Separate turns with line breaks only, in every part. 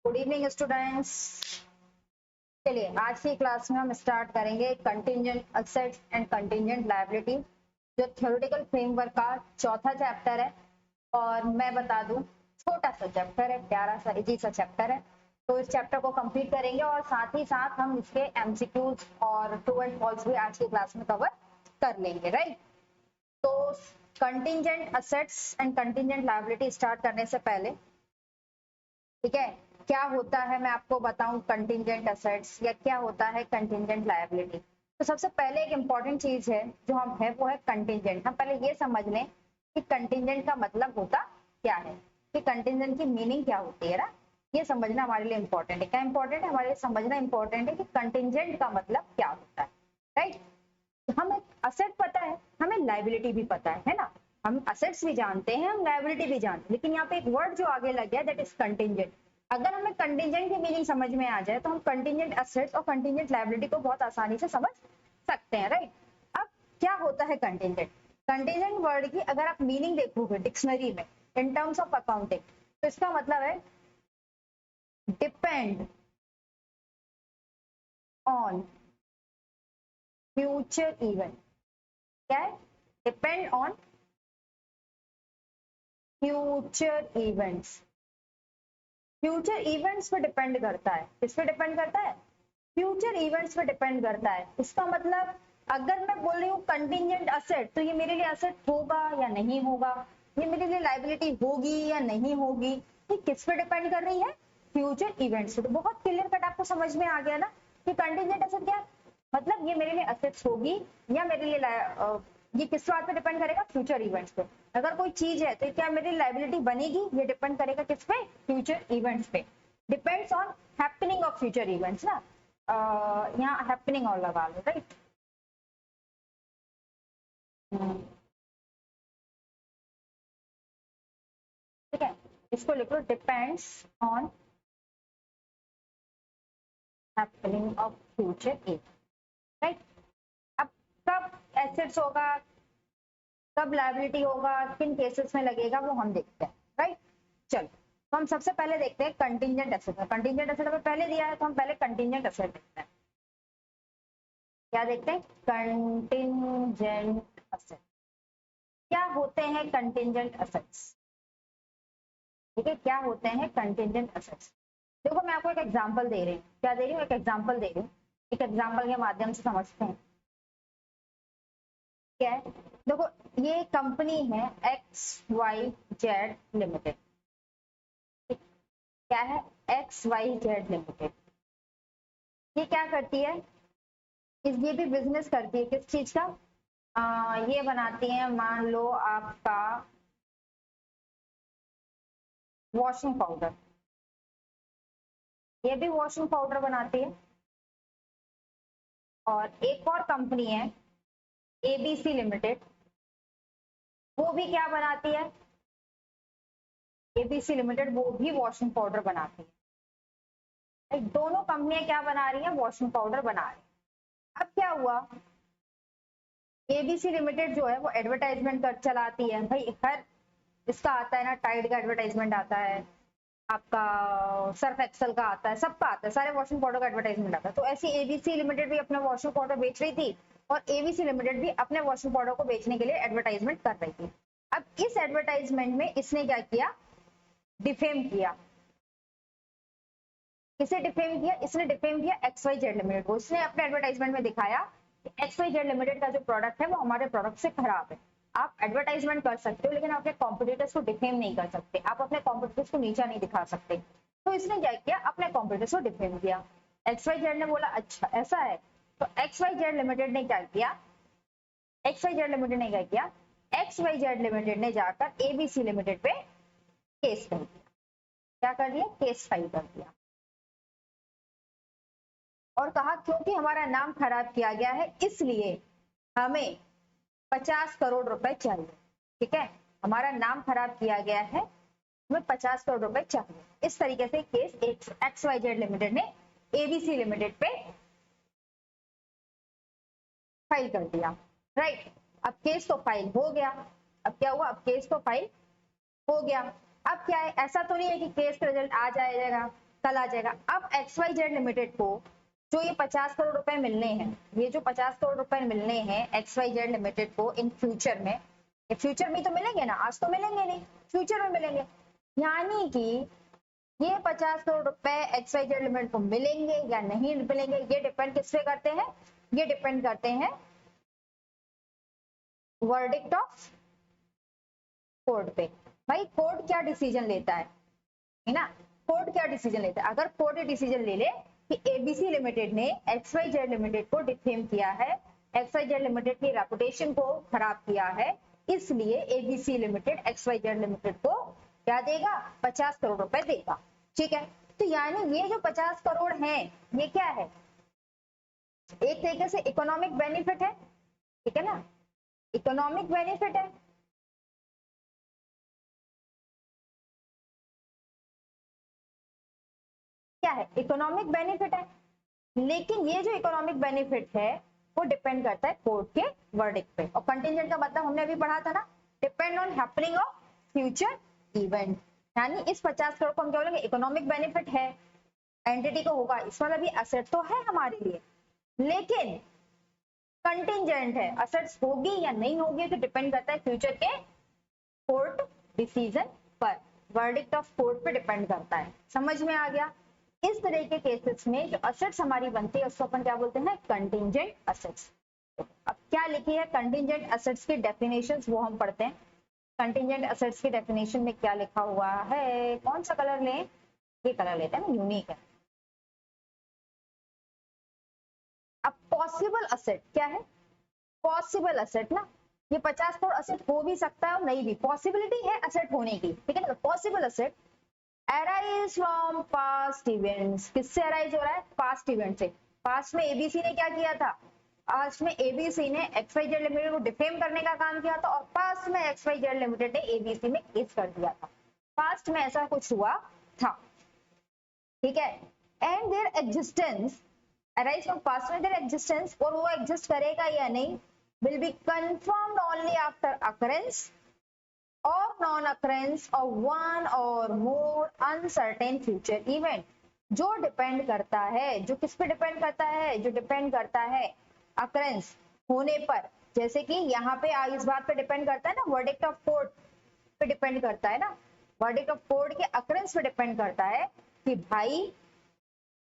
Good evening students. चलिए आज की क्लास में हम स्टार्ट करेंगे contingent assets and contingent liability, जो थ्योरेटिकल फ्रेमवर्क का चौथा चैप्टर है। और मैं बता दूं, छोटा सा चैप्टर है, प्यारा सा इजी सा चैप्टर है। तो इस चैप्टर को कंप्लीट करेंगे और साथ ही साथ हम इसके एमसीक्यूज और ट्रू एंड फॉल्स भी आज की क्लास में कवर कर लेंगे, राइट। तो contingent assets and contingent liability start करने से पहले, ठीक है, क्या होता है मैं आपको बताऊं कंटिंजेंट असेट्स या क्या होता है कंटिंजेंट लायबिलिटी। तो सबसे पहले एक इंपॉर्टेंट चीज है जो हम है वो है कंटिंजेंट। हम पहले ये समझ लें कि कंटिंजेंट का मतलब होता क्या है, कि कंटिंजेंट की मीनिंग क्या होती है ना, ये समझना हमारे लिए इंपॉर्टेंट है। क्या इंपॉर्टेंट है हमारे लिए समझना इंपॉर्टेंट है कि कंटिंजेंट का मतलब क्या होता है, राइट। हमें असेट पता है, हमें लायबिलिटी भी पता है ना। हम असेट्स भी जानते हैं, हम लायबिलिटी भी जानते हैं, लेकिन यहाँ पे एक वर्ड जो आगे लग गया दैट इज कंटिंजेंट। अगर हमें कंटिंजेंट की मीनिंग समझ में आ जाए तो हम कंटिंजेंट असेट्स और कंटिंजेंट लायबिलिटी को बहुत आसानी से समझ सकते हैं, राइट। अब क्या होता है कंटिंजेंट? कंटिंजेंट वर्ड की अगर आप मीनिंग देखोगे डिक्शनरी में इन टर्म्स ऑफ अकाउंटिंग, तो इसका मतलब है डिपेंड ऑन फ्यूचर इवेंट। क्या है? Depend on future events. Future events पे डिपेंड करता है। किस पे डिपेंड करता है? फ्यूचर इवेंट्स पे डिपेंड करता है। इसका मतलब अगर मैं बोल रही हूँ कंटिंजेंट असेट, तो ये मेरे लिए असेट होगा या नहीं होगा, ये मेरे लिए लायबिलिटी होगी या नहीं होगी, ये किस पे डिपेंड कर रही है? फ्यूचर इवेंट्स पे। तो बहुत क्लियर कट आपको समझ में आ गया ना कि कंटिंजेंट असेट क्या मतलब, ये मेरे लिए असेट्स होगी या मेरे लिए ये किस बात पे डिपेंड करेगा? फ्यूचर इवेंट्स पे। अगर कोई चीज है तो क्या मेरी लायबिलिटी बनेगी? ये डिपेंड करेगा किस पे? फ्यूचर इवेंट्स पे। Depends on happening of future events ना, यहाँ हैपनिंग और लगा लो, राइट। ठीक है, इसको लिख लो depends on happening of future event, right. अब कब एसेट्स होगा, कब लायबिलिटी होगा, किन केसेस में लगेगा, वो हम देखते हैं, राइट। चलो, तो हम सबसे पहले देखते हैं कंटिंजेंट एसेट। कंटिंजेंट एसेट हमें पहले दिया है तो हम पहले कंटिंजेंट एसेट देखते हैं। क्या देखते हैं? Contingent asset. क्या होते हैं कंटिंजेंट एसेट्स? ठीक है, क्या होते हैं कंटिंजेंट एसेट्स? देखो मैं आपको एक एग्जांपल दे रही हूँ। क्या दे रही हूँ? एक एग्जांपल दे रही हूँ। एक एग्जांपल के माध्यम से समझते हैं क्या है। देखो, ये कंपनी है XYZ लिमिटेड। क्या है? XYZ limited. ये क्या करती है? ये भी बिजनेस करती है। किस चीज का? ये बनाती है, मान लो आपका वॉशिंग पाउडर। ये भी वॉशिंग पाउडर बनाती है। और एक और कंपनी है ABC लिमिटेड, वो भी क्या बनाती है? ABC लिमिटेड वो भी वॉशिंग पाउडर बनाती है। दोनों कंपनियां क्या बना रही हैं? वॉशिंग पाउडर बना रही है। अब क्या हुआ? ABC लिमिटेड जो है वो एडवर्टाइजमेंट कर चलाती है भाई। हर इसका आता है ना, टाइड का एडवर्टाइजमेंट आता है, आपका सर्फ एक्सेल का आता है, सबका आता है, सारे वॉशिंग पाउडर का एडवर्टाइजमेंट आता है। तो ऐसी ABC लिमिटेड भी अपना वॉशिंग पाउडर बेच रही थी और ABC लिमिटेड भी अपने वॉशिंग पाउडर को बेचने के लिए एडवर्टाइजमेंट कर रही थी। अब इस एडवर्टाइजमेंट में इसने क्या किया? डिफेम किया। किसे डिफेम किया? इसने डिफेम किया XYZ लिमिटेड को। इसने अपने एडवर्टाइजमेंट में दिखाया कि XYZ लिमिटेड का जो प्रोडक्ट है वो हमारे प्रोडक्ट से खराब है। आप एडवर्टाइजमेंट कर सकते हो लेकिन अपने कॉम्पिटिटर्स को डिफेम नहीं कर सकते, आप अपने कॉम्पिटिटर्स को नीचा नहीं दिखा सकते। तो इसने क्या किया? अपने कॉम्पिटिटर्स को डिफेम किया। XYZ ने बोला अच्छा ऐसा है, तो XYZ लिमिटेड ने क्या किया? XYZ लिमिटेड ने क्या किया? XYZ लिमिटेड ने जाकर ABC लिमिटेड पे केस कर दिया। क्या कर दिया? केस फाइल कर दिया और कहा क्योंकि हमारा नाम खराब किया गया है इसलिए हमें 50 करोड़ रुपए चाहिए। ठीक है, हमारा नाम खराब किया गया है, हमें 50 करोड़ रुपए चाहिए। इस तरीके से केस XYZ लिमिटेड ने ABC लिमिटेड पे फाइल कर दिया, राइट। अब केस तो फाइल हो गया। अब क्या हुआ? अब केस तो फाइल हो गया। अब क्या है? ऐसा तो नहीं है कि केस का रिजल्ट आ जाएगा कल आ जाएगा। अब XYZ लिमिटेड को जो ये 50 करोड़ रुपए मिलने हैं, ये जो 50 करोड़ रुपए मिलने हैं XYZ लिमिटेड को इन फ्यूचर में, ये फ्यूचर में तो मिलेंगे ना, आज तो मिलेंगे नहीं, फ्यूचर में मिलेंगे। यानी कि ये 50 करोड़ रुपए XYZ लिमिटेड को मिलेंगे या नहीं मिलेंगे, ये डिपेंड किस पे करते हैं, ये डिपेंड करते हैं वर्डिक्ट ऑफ कोर्ट पे। भाई कोर्ट क्या डिसीजन लेता है ना, कोर्ट क्या डिसीजन लेता है। अगर कोर्ट डिसीजन ले ले कि ABC लिमिटेड ने XYZ लिमिटेड को डिफेम किया है, XYZ लिमिटेड की रेपुटेशन को खराब किया है, इसलिए ABC लिमिटेड XYZ लिमिटेड को क्या देगा, 50 करोड़ रुपए देगा। ठीक है, तो यानी ये जो 50 करोड़ है ये क्या है, एक तरीके से इकोनॉमिक बेनिफिट है, ठीक है ना, इकोनॉमिक बेनिफिट है। क्या है, इकोनॉमिक बेनिफिट है। लेकिन ये जो इकोनॉमिक बेनिफिट है वो डिपेंड करता है कोर्ट के वर्डिक्ट पे। और कंटिजेंट का मतलब हमने अभी पढ़ा था ना, depend on happening of future event. यानी इस 50 करोड़ को हम क्या बोलेंगे, इकोनॉमिक बेनिफिट है, एंटिटी को होगा, इस मतलब ये असेट तो है हमारे लिए, लेकिन कंटिजेंट है, असेट्स होगी या नहीं होगी तो डिपेंड करता है फ्यूचर के कोर्ट डिसीजन पर, वर्डिक्ट ऑफ कोर्ट पे डिपेंड करता है। समझ में आ गया। इस तरह के केसेस में जो असेट्स हमारी बनती है उसको अपन क्या बोलते हैं, कंटिजेंट असेट्स। अब क्या लिखी है कंटिजेंट असेट्स की डेफिनेशंस, वो हम पढ़ते हैं। कंटिजेंट असेट्स की डेफिनेशन में क्या लिखा हुआ है, कौन सा कलर लें, ये कलर लेते हैं ना, यूनिक है। अब पॉसिबल असेट क्या है, पॉसिबल असेट ना, ये 50 करोड़ असेट हो भी सकता है और नहीं भी, पॉसिबिलिटी है असेट होने की, ठीक है ना। Possible asset arise from past events, किससे अराइज हो रहा है, पास्ट इवेंट से। पास्ट में एबीसी ने क्या किया था, पास्ट में एबीसी ने XYZ लिमिटेड को डिफेम करने का काम किया था, और पास्ट में XYZ लिमिटेड ने एबीसी में केस कर दिया था। पास्ट में ऐसा कुछ हुआ था, ठीक है। And there existence arise from past में, देयर एग्जिस्टेंस, और वो एग्जिस्ट करेगा या नहीं, will be confirmed only after occurrence or non-occurrence of one or more uncertain future event। जो डिपेंड करता है, जो किस पे डिपेंड करता है, जो डिपेंड करता है अकरेंस होने पर, जैसे कि यहाँ पे इस बात पे डिपेंड करता है ना, वर्डिक्ट ऑफ कोर्ट पे डिपेंड करता है ना, वर्डिक्ट ऑफ कोर्ट के अकरेंस पे डिपेंड करता है कि भाई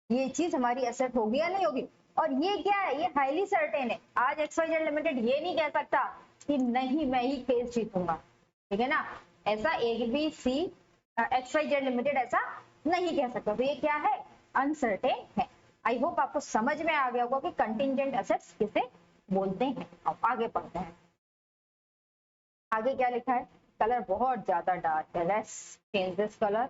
ये चीज हमारी एसेट होगी या नहीं होगी। और ये क्या है, ये हाईली सर्टेन है। आज XYZ लिमिटेड ये नहीं कह सकता कि नहीं मैं ही केस जीतूंगा, ठीक है ना, ऐसा ABC XYZ लिमिटेड ऐसा नहीं कह सकता। तो ये क्या है, अनसर्टेन है। आई होप आपको समझ में आ गया होगा कि कंटिजेंट एसेट्स किसे बोलते हैं। अब आगे पढ़ते हैं, आगे क्या लिखा है, कलर बहुत ज्यादा डार्क है, let's change this colour.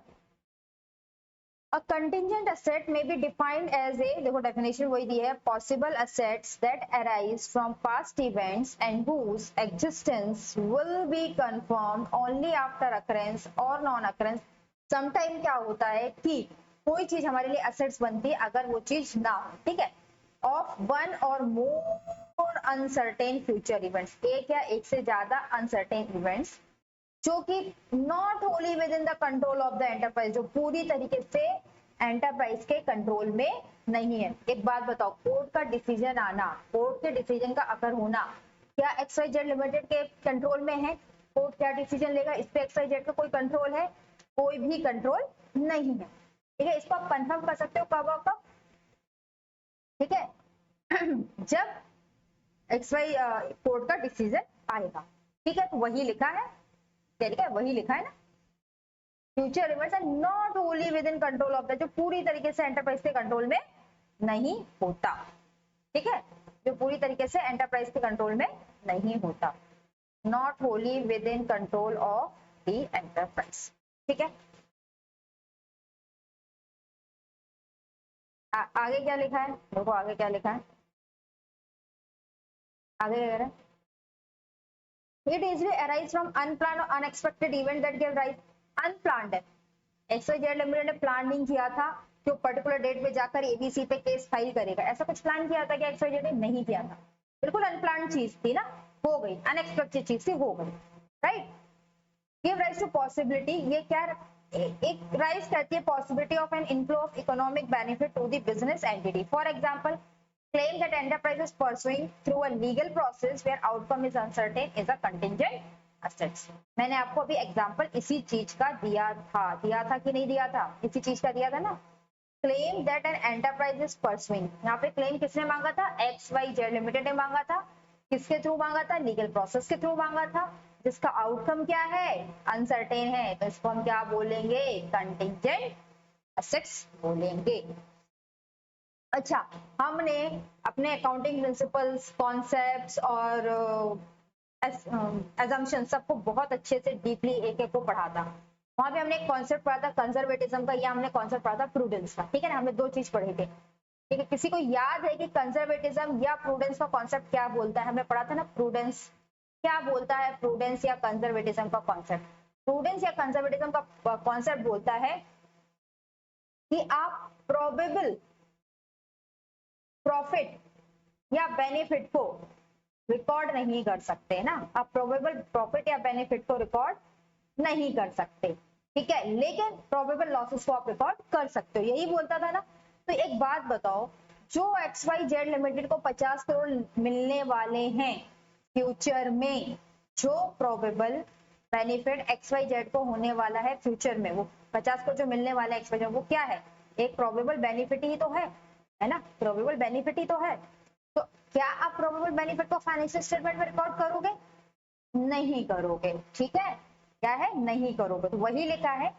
A contingent asset may be defined as a, देखो डेफिनेशन वही दी है, possible assets that arise from past events and whose existence will be confirmed only after occurrence or non-occurrence। Sometime क्या होता है कि कोई चीज हमारे लिए assets बनती है अगर वो चीज ना हो, ठीक है, of one or more uncertain future events, एक या एक से ज्यादा uncertain events जो कि not Holi with in the control of the enterprise, जो पूरी तरीके से एंटरप्राइज के कंट्रोल में नहीं है। एक बात बताओ, कोर्ट का डिसीजन आना, कोर्ट के डिसीजन का अगर होना, क्या XYZ लिमिटेड के कंट्रोल में है, कोर्ट क्या डिसीजन लेगा इस पे XYZ का कोई कंट्रोल है, कोई भी कंट्रोल नहीं है, ठीक है। इसको आप कंफर्म कर सकते हो कब और कब, ठीक है, जब XY कोर्ट का डिसीजन आएगा, ठीक है। तो वही लिखा है, ठीक है, वही लिखा है ना, future events are not only within control of the, जो पूरी तरीके से एंटरप्राइज के कंट्रोल में नहीं होता, ठीक है, जो पूरी तरीके से एंटरप्राइज के कंट्रोल में नहीं होता, not Holi with in control of the enterprise, ठीक है। आगे क्या लिखा है, देखो आगे क्या लिखा है, आगे क्या कह रहा है, it easily arise from unplanned or unexpected event that give rise, unplanned है, XYZ लिमिटेड ने प्लान नहीं किया था कि पर्टिकुलर डेट पे जाकर ABC पे केस फाइल करेगा, ऐसा कुछ प्लान किया था कि XYZ ने नहीं किया था, बिल्कुल अनप्लान्ड चीज थी ना, हो गई, अनएक्सपेक्टेड चीज थी, हो गई, right. Give rise to possibility, ये क्या एक राइज करती है possibility of an inflow of economic benefit to the business entity. For example, claim that enterprise is pursuing through a legal process where outcome is uncertain is a contingent assets। मैंने आपको अभी example इसी चीज का दिया था कि नहीं दिया था? इसी चीज का दिया था ना। claim that an enterprise is pursuing, यहाँ पे claim किसने मांगा था? XYZ लिमिटेड ने मांगा था। किसके थ्रू मांगा था? लीगल प्रोसेस के थ्रू मांगा था, जिसका आउटकम क्या है? अनसर्टेन है। तो इसको हम क्या बोलेंगे? कंटिंजेंट असेट्स बोलेंगे। अच्छा, हमने अपने अकाउंटिंग प्रिंसिपल्स, कॉन्सेप्ट्स और असम्पशन सबको बहुत अच्छे से डीपली एक एक को पढ़ा था। वहां पे हमने एक कॉन्सेप्ट पढ़ा था कंजर्वेटिज्म का, या हमने कॉन्सेप्ट पढ़ा था प्रूडेंस का। ठीक है ना, हमने दो चीज पढ़े थे। ठीक है, किसी को याद है कि कंजर्वेटिज्म या प्रूडेंस का कॉन्सेप्ट क्या बोलता है? हमने पढ़ा था ना प्रूडेंस क्या बोलता है, प्रूडेंस या कंजर्वेटिज्म का कॉन्सेप्ट। प्रूडेंस या कंजर्वेटिज्म का कॉन्सेप्ट बोलता है कि आप प्रोबेबल प्रॉफिट या बेनिफिट को रिकॉर्ड नहीं कर सकते ना। आप प्रोबेबल प्रॉफिट या बेनिफिट को रिकॉर्ड नहीं कर सकते, ठीक है, लेकिन प्रोबेबल लॉसेस को आप रिकॉर्ड कर सकते हो, यही बोलता था ना। तो एक बात बताओ, जो XYZ लिमिटेड को 50 करोड़ मिलने वाले हैं फ्यूचर में, जो प्रोबेबल बेनिफिट XYZ को होने वाला है फ्यूचर में, वो 50 को जो मिलने वाला है XYZ, वो क्या है? एक प्रोबेबल बेनिफिट ही तो है ना, प्रोबेबल बेनिफिट ही तो है। तो क्या आप प्रोबेबल बेनिफिट को फाइनेंशियल स्टेटमेंट में रिकॉर्ड करोगे? नहीं करोगे, ठीक है, क्या है? नहीं करोगे। तो वही लिखा है,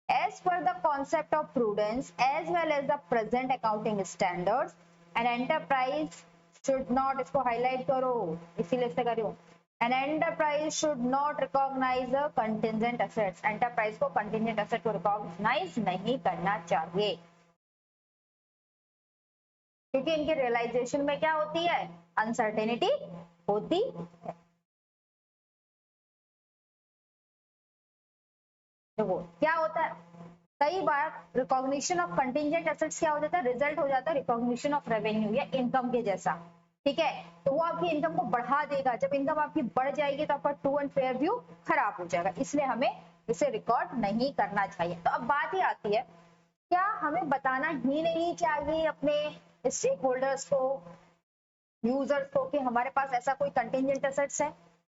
as per the concept of prudence as well as the present accounting standards, an enterprise should not, इसको हाईलाइट करो, इसीलिए इससे कर रही हूं, an enterprise should not recognize a contingent assets, enterprise को contingent asset को recognize नहीं करना चाहिए, क्योंकि इनके रियलाइजेशन में क्या होती है? अनसर्टेनिटी होती है। देखो क्या होता है, कई बार रिकॉग्निशन ऑफ कंटिंजेंट एसेट्स क्या हो जाता है? रिजल्ट हो जाता है रिकॉग्निशन ऑफ रेवेन्यू या इनकम के जैसा, ठीक है। तो वो आपकी इनकम को बढ़ा देगा। जब इनकम आपकी बढ़ जाएगी तो आपका ट्रू एंड फेयर व्यू खराब हो जाएगा, इसलिए हमें इसे रिकॉर्ड नहीं करना चाहिए। तो अब बात ही आती है, क्या हमें बताना ही नहीं चाहिए अपने स्टेक होल्डर्स को, यूजर्स को, कि हमारे पास ऐसा कोई कंटिंजेंट एसेट्स है?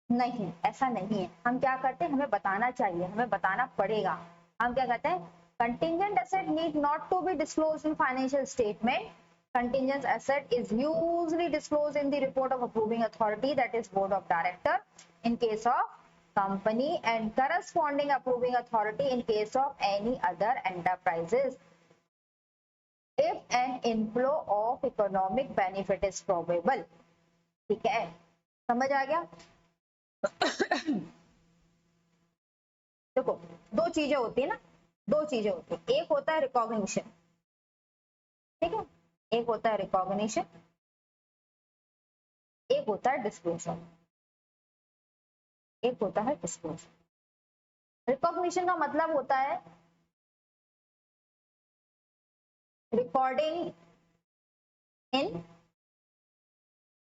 नहीं, ऐसा नहीं है। हम क्या करते हैं? हमें बताना चाहिए, हमें बताना पड़ेगा। हम क्या कहते हैं? Contingent asset need not to be disclosed in financial statement. Contingent asset is usually disclosed in the report of approving authority, that is board of director in case of company, and corresponding approving authority in case of any other enterprises if an inflow of economic benefit is probable। ठीक है, समझ आ गया? देखो, दो चीजें होती है ना, दो चीजें होती है, एक होता है रिकॉग्निशन, ठीक है, एक होता है रिकॉग्निशन, एक होता है डिस्क्लोजर, एक होता है डिस्क्लोजर। रिकॉग्निशन का मतलब होता है रिकॉर्डिंग इन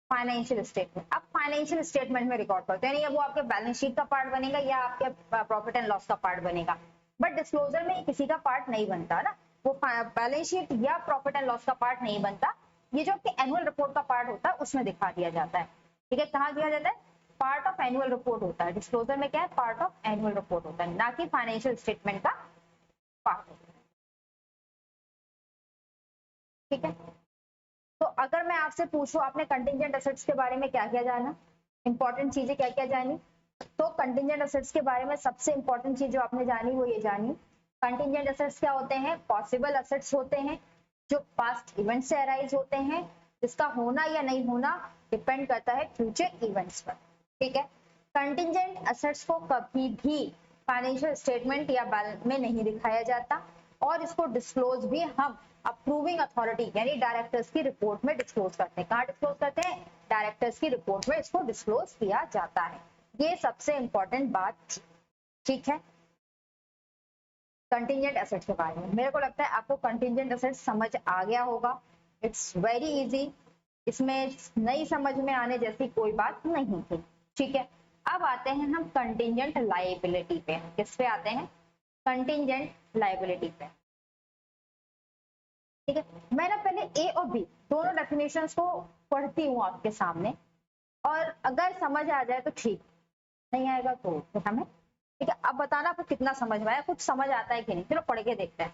फाइनेंशियल स्टेटमेंट। आप फाइनेंशियल स्टेटमेंट में रिकॉर्ड करते हैं, यानी वो आपके बैलेंस शीट का पार्ट बनेगा या आपके प्रॉफिट एंड लॉस का पार्ट बनेगा, बट डिस्क्लोजर में किसी का पार्ट नहीं बनता ना, वो बैलेंस शीट या प्रॉफिट एंड लॉस का पार्ट नहीं बनता। ये जो आपके एनुअल रिपोर्ट का पार्ट होता है उसमें दिखा दिया जाता है, ठीक है। कहाँ दिया जाता है? पार्ट ऑफ एनुअल रिपोर्ट होता है। डिस्क्लोजर में क्या है? पार्ट ऑफ एनुअल रिपोर्ट होता है, ना कि फाइनेंशियल स्टेटमेंट का पार्ट होता है, ठीक है। तो अगर मैं आपसे पूछूं आपने कंटिंजेंट एसेट्स के बारे में क्या क्या जाना, इंपॉर्टेंट चीजें क्या क्या जानी, तो कंटिंजेंट एसेट्स के बारे में सबसे इंपॉर्टेंट चीज जो आपने जानी वो ये जानी, कंटिंजेंट एसेट्स क्या होते हैं? पॉसिबल एसेट्स होते हैं जो पास्ट इवेंट से अराइज होते हैं, जिसका होना या नहीं होना डिपेंड करता है फ्यूचर इवेंट्स पर, ठीक है। कंटिंजेंट एसेट्स को कभी भी फाइनेंशियल स्टेटमेंट या बैलेंस में नहीं दिखाया जाता, और इसको डिस्क्लोज भी हम अप्रूविंग अथॉरिटी यानी डायरेक्टर्स की रिपोर्ट में डिस्क्लोज करते हैं। कहाँ डिस्क्लोज करते हैं? डायरेक्टर्स की रिपोर्ट में इसको डिस्क्लोज किया जाता है। ये सबसे इंपॉर्टेंट बात थी, ठीक है, कंटिंजेंट एसेट्स के बारे में। मेरे को लगता है आपको कंटिंजेंट एसेट्स समझ आ गया होगा। इट्स वेरी इजी, इसमें नई समझ में आने जैसी कोई बात नहीं थी, ठीक है। अब आते हैं हम कंटिंजेंट लायबिलिटी पे। किस पे आते हैं? कंटिंजेंट लायबिलिटी पे। ठीक है, मैं ना पहले ए और बी दोनों डेफिनेशंस को पढ़ती हूँ आपके सामने, और अगर समझ आ जाए तो ठीक, नहीं आएगा तो फिर हमें, ठीक है। अब बताना आपको कितना समझ में आया, कुछ समझ आता है कि नहीं, चलो पढ़ के देखते हैं।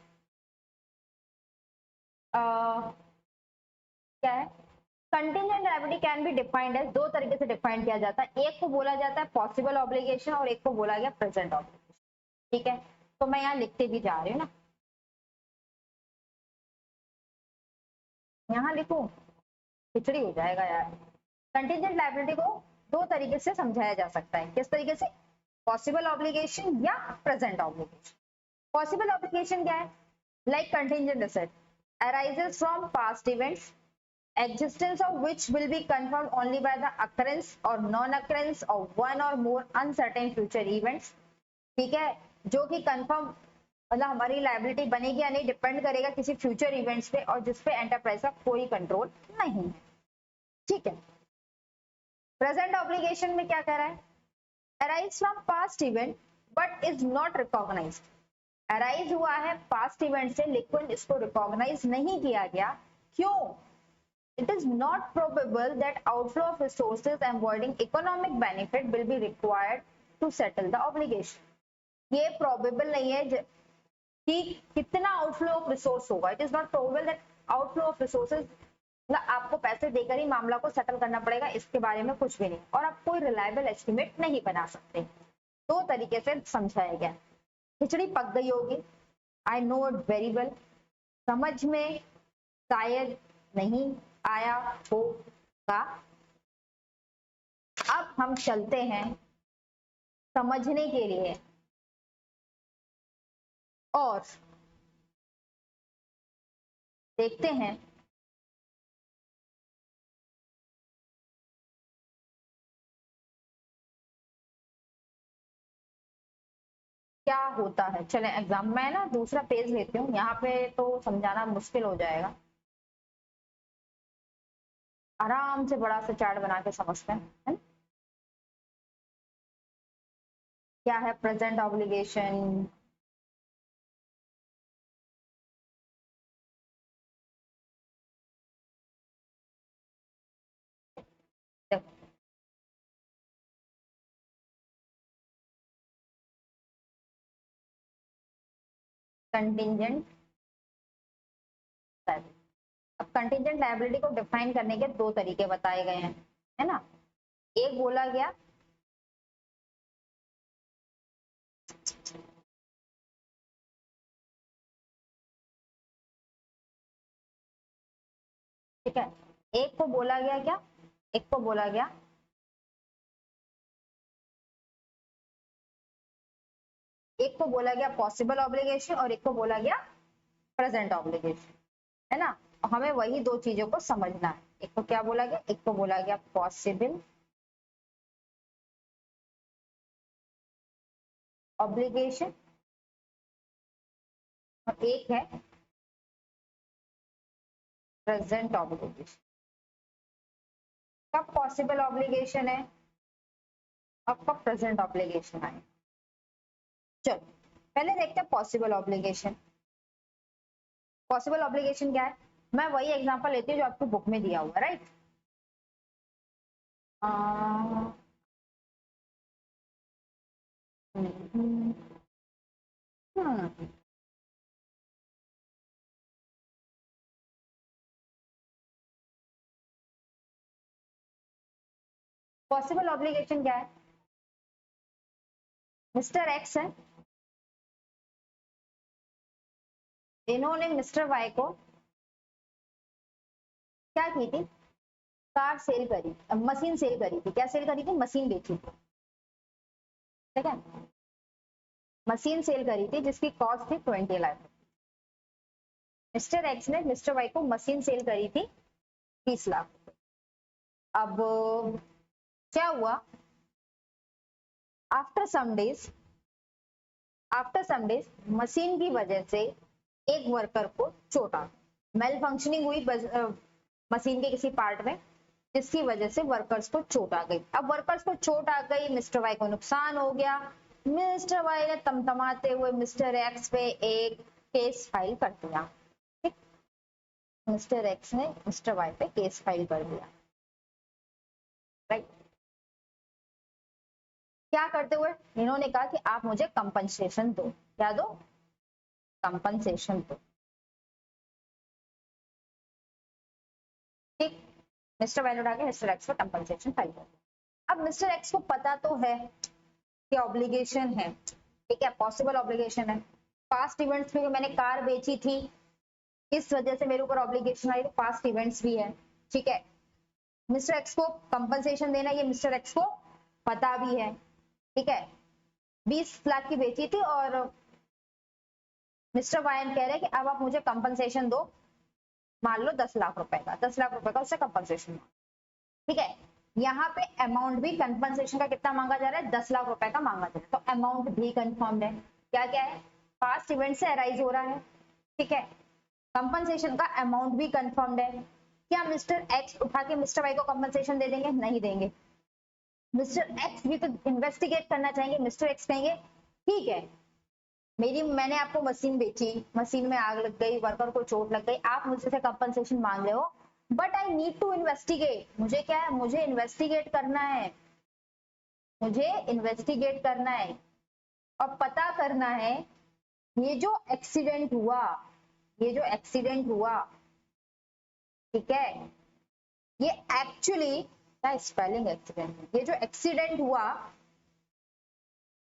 क्या है, contingent liability can be defined है, दो तरीके से डिफाइन किया जाता है, एक को बोला जाता है पॉसिबल ऑब्लिगेशन और एक को बोला गया प्रेजेंट ऑब्लिगेशन। ठीक है, तो मैं यहाँ लिखते भी जा रही हूँ ना, यहाँ लिखूं खिचड़ी हो जाएगा यार। कंटिंजेंट लायबिलिटी को दो तरीके से समझाया जा सकता है, किस तरीके से, पॉसिबल ऑब्लिगेशन या प्रेजेंट ऑब्लिगेशन। पॉसिबल ऑब्लिगेशन क्या है, like contingent asset arises from past events, existence of which will be confirmed only by the occurrence or non-occurrence of one or more uncertain future events। ठीक है, जो कि confirm मतलब हमारी liability बनेगी या नहीं डिपेंड करेगा किसी फ्यूचर इवेंट्स पे, और जिसपे एंटरप्राइज का कोई कंट्रोल नहीं है। ठीक है, प्रेजेंट ऑब्लिगेशन में क्या कह रहा है, arise from past event but is not recognized, arise हुआ है पास्ट इवेंट से लेकिन इसको रिकॉग्नाइज नहीं किया गया, क्यों, it is not probable that outflow of resources avoiding economic benefit will be required to settle the obligation। ये probable नहीं है कि कितना outflow of resource होगा, it is not probable that outflow of resources मतलब आपको पैसे देकर ही मामला को सेटल करना पड़ेगा, इसके बारे में कुछ भी नहीं, और आप कोई रिलायबल एस्टिमेट नहीं बना सकते। दो तरीके से समझाया गया, खिचड़ी पक गई होगी, I know it very well, समझ में शायद नहीं आया होगा। अब हम चलते हैं समझने के लिए और देखते हैं क्या होता है। चलें एग्जाम, मैं ना दूसरा पेज लेती हूँ, यहाँ पे तो समझाना मुश्किल हो जाएगा, आराम से बड़ा सा चार्ट बना के समझते हैं, है ना? क्या है प्रेजेंट ऑब्लिगेशन, कंटिंजेंट, अब कंटिंजेंट लायबिलिटी को डिफाइन करने के दो तरीके बताए गए हैं, है ना। एक बोला गया ठीक है, एक को बोला गया क्या, एक को बोला गया एक को बोला गया पॉसिबल ऑब्लिगेशन और एक को बोला गया प्रेजेंट ऑब्लिगेशन, है ना। हमें वही दो चीजों को समझना है, एक को क्या बोला गया, एक को बोला गया पॉसिबल ऑब्लिगेशन और एक है प्रेजेंट ऑब्लिगेशन। कब पॉसिबल ऑब्लिगेशन है और कब प्रेजेंट ऑब्लिगेशन है, चलो पहले देखते हैं पॉसिबल ऑब्लिगेशन। पॉसिबल ऑब्लिगेशन क्या है, मैं वही एग्जांपल लेती हूँ जो आपको बुक में दिया हुआ, राइट। पॉसिबल ऑब्लिगेशन क्या है, मिस्टर एक्स है, इन्होंने मिस्टर वाई को क्या की थी, कार सेल करी, मशीन सेल करी थी, क्या सेल करी थी, मशीन बेची थी, ठीक है, मशीन सेल करी थी जिसकी कॉस्ट थी 20 लाख। मिस्टर एक्स ने मिस्टर वाई को मशीन सेल करी थी 20 लाख। अब क्या हुआ, आफ्टर सम डेज मशीन की वजह से एक वर्कर को चोट आ गई, मेल फंक्शनिंग हुई मशीन के किसी पार्ट में, जिसकी वजह से वर्कर्स को चोट आ गई। अब वर्कर्स को चोट आ गई, मिस्टर वाई को नुकसान हो गया, मिस्टर वाई ने तमतमाते हुए मिस्टर एक्स पे एक केस फाइल कर दिया। ठीक, मिस्टर एक्स ने मिस्टर वाई पे केस फाइल कर दिया। राइट, क्या करते हुए इन्होंने कहा कि आप मुझे कंपनसेशन दो। क्या दो? कंपनसेशन दो। ठीक, मिस्टर वाई ने उठा के मिस्टर एक्स पे कंपनसेशन फाइल कर दिया। अब मिस्टर एक्स को पता तो है कि ऑब्लिगेशन है, ठीक है, पॉसिबल ऑब्लिगेशन है। पास्ट इवेंट्स में मैंने कार बेची थी, इस वजह से मेरे ऊपर ऑब्लिगेशन आई, पास्ट इवेंट्स भी है। ठीक है, मिस्टर एक्स को कंपनसेशन देना, ये मिस्टर एक्स को पता भी है। ठीक है, 20 लाख की बेची थी और मिस्टर वाई कह रहे हैं कि अब आप मुझे कंपनसेशन दो, मान लो 10 लाख रुपए का, 10 लाख रुपए का उससे कंपनसेशन। ठीक है, यहाँ पे अमाउंट भी कंपनसेशन का कितना मांगा जा रहा है? 10 लाख रुपए का मांगा जा रहा है, तो अमाउंट भी कंफर्म्ड है। क्या क्या है? पास्ट इवेंट से अराइज हो रहा है। ठीक है, कंपनसेशन का अमाउंट भी कंफर्म्ड है। क्या मिस्टर एक्स उठा के मिस्टर वाई को कंपनसेशन दे देंगे? नहीं देंगे। मिस्टर एक्स भी तो इन्वेस्टिगेट करना चाहेंगे। मिस्टर एक्स कहेंगे ठीक है, मैंने आपको मशीन बेची, मशीन में आग लग गई, वर्कर को चोट लग गई, आप मुझसे कंपनसेशन मांग रहे हो, but I need to investigate. मुझे क्या है? मुझे इन्वेस्टिगेट करना है, मुझे इन्वेस्टिगेट करना है और पता करना है ये जो एक्सीडेंट हुआ, ये जो एक्सीडेंट हुआ, ठीक है, ये एक्चुअली क्या स्पेलिंग एक्सीडेंट, ये जो एक्सीडेंट हुआ